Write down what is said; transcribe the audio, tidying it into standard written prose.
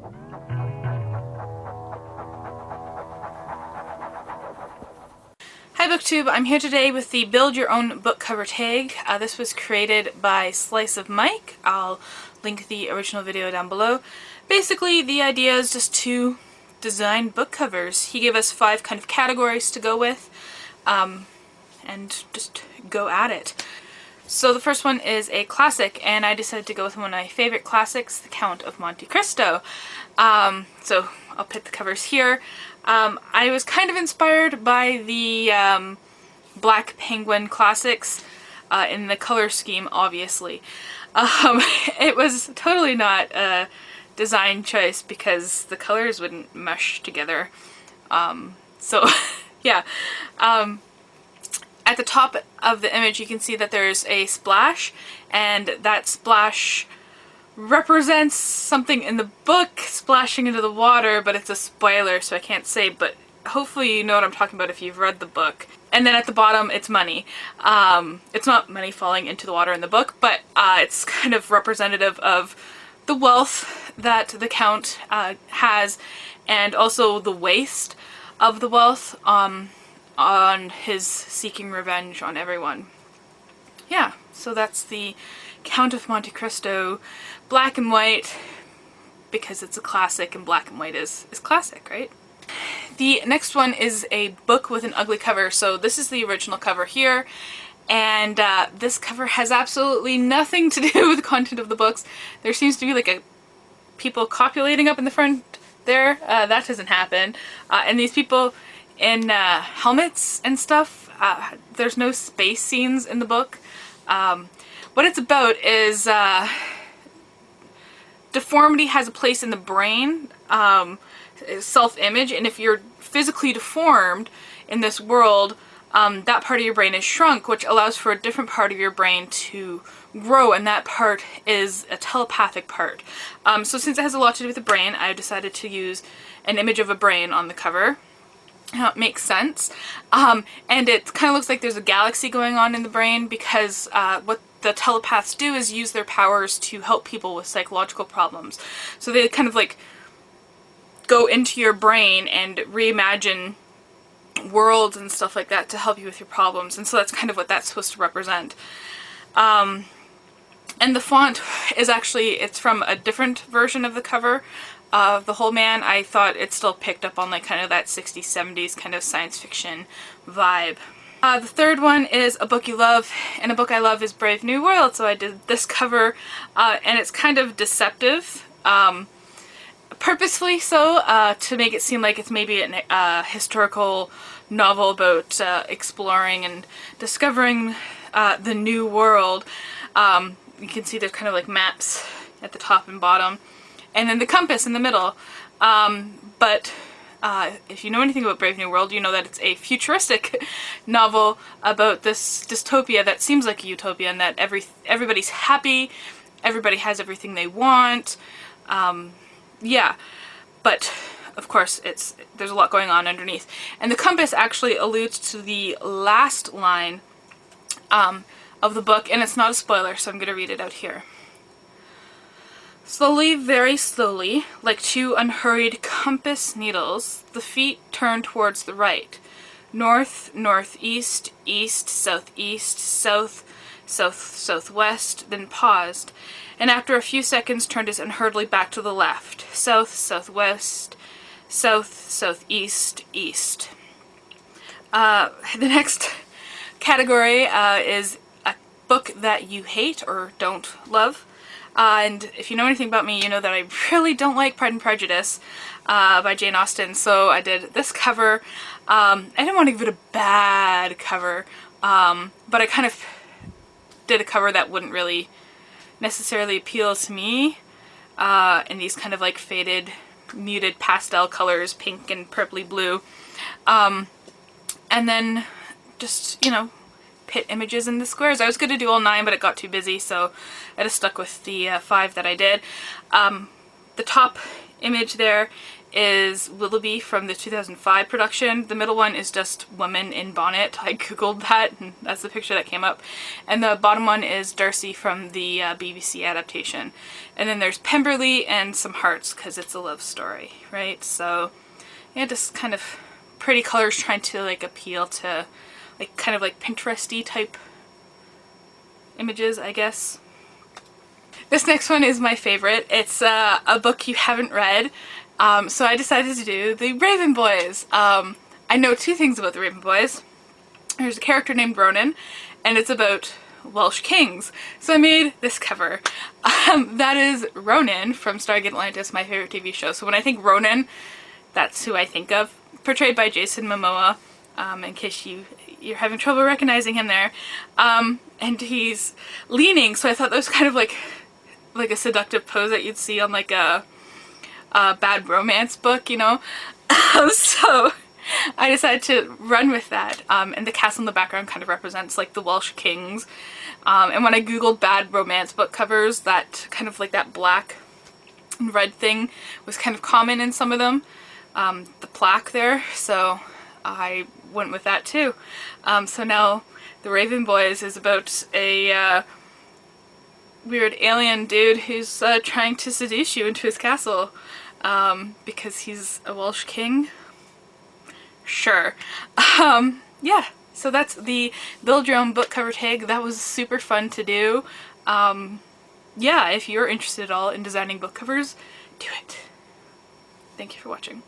Hi BookTube, I'm here today with the Build Your Own Book Cover Tag. This was created by Slice of Mike. I'll link the original video down below. Basically, the idea is just to design book covers. He gave us 5 kind of categories to go with, and just go at it. So the first one is a classic, and I decided to go with one of my favorite classics, The Count of Monte Cristo. So I'll put the covers here. I was kind of inspired by the Black Penguin classics in the color scheme, obviously. It was totally not a design choice because the colors wouldn't mesh together. So yeah. At the top of the image you can see that there's a splash, and that splash represents something in the book splashing into the water, but it's a spoiler so I can't say, but hopefully you know what I'm talking about if you've read the book. And then at the bottom it's money. It's not money falling into the water in the book, but it's kind of representative of the wealth that the Count has, and also the waste of the wealth on his seeking revenge on everyone. Yeah, so that's the Count of Monte Cristo, black and white, because it's a classic and black and white is classic, right? The next one is a book with an ugly cover. So this is the original cover here, and this cover has absolutely nothing to do with the content of the books. There seems to be like people copulating up in the front there. That doesn't happen. And these people in helmets and stuff, there's no space scenes in the book. What it's about is deformity has a place in the brain, self-image, and if you're physically deformed in this world, that part of your brain is shrunk, which allows for a different part of your brain to grow, and that part is a telepathic part. So since it has a lot to do with the brain, I decided to use an image of a brain on the cover. It makes sense. And it kind of looks like there's a galaxy going on in the brain, because what the telepaths do is use their powers to help people with psychological problems. So they kind of like go into your brain and reimagine worlds and stuff like that to help you with your problems. And so that's kind of what that's supposed to represent. And the font is actually, it's from a different version of the cover of The Whole Man. I thought it still picked up on like kind of that 60s, 70s kind of science fiction vibe. The third one is a book you love, and a book I love is Brave New World, so I did this cover, and it's kind of deceptive, purposefully so, to make it seem like it's maybe a historical novel about exploring and discovering the new world. You can see there's kind of like maps at the top and bottom, and then the compass in the middle. But if you know anything about Brave New World, you know that it's a futuristic novel about this dystopia that seems like a utopia, and that everybody's happy, everybody has everything they want. Yeah, but of course there's a lot going on underneath. And the compass actually alludes to the last line of the book, and it's not a spoiler, so I'm going to read it out here. Slowly, very slowly, like 2 unhurried compass needles, the feet turned towards the right. North, northeast, east, southeast, south, south, southwest, then paused, and after a few seconds turned as unhurriedly back to the left. South, southwest, south, southeast, east. The next category is a book that you hate or don't love. And if you know anything about me, you know that I really don't like Pride and Prejudice by Jane Austen, so I did this cover. I didn't want to give it a bad cover, but I kind of did a cover that wouldn't really necessarily appeal to me, in these kind of like faded, muted pastel colors, pink and purpley blue. And then just, you know, put images in the squares. I was going to do all 9, but it got too busy, so I just stuck with the 5 that I did. The top image there is Willoughby from the 2005 production. The middle one is just woman in bonnet. I googled that and that's the picture that came up. And the bottom one is Darcy from the BBC adaptation. And then there's Pemberley and some hearts because it's a love story, right? So yeah, just kind of pretty colors trying to like appeal to like kind of like Pinteresty type images, I guess. This next one is my favorite. It's a book you haven't read. So I decided to do the Raven Boys. I know two things about the Raven Boys. There's a character named Ronan, and it's about Welsh kings. So I made this cover. That is Ronan from Stargate Atlantis, my favorite TV show. So when I think Ronan, that's who I think of. Portrayed by Jason Momoa, in case you're having trouble recognizing him there. And he's leaning, so I thought that was kind of like a seductive pose that you'd see on like a bad romance book, you know? So I decided to run with that. And the castle in the background kind of represents like the Welsh kings. And when I googled bad romance book covers, that kind of like that black and red thing was kind of common in some of them. The plaque there, so I went with that too. So now the Raven Boys is about a weird alien dude who's trying to seduce you into his castle because he's a Welsh king. Sure. Yeah, so that's the build your own book cover tag. That was super fun to do. Yeah, if you're interested at all in designing book covers, do it. Thank you for watching.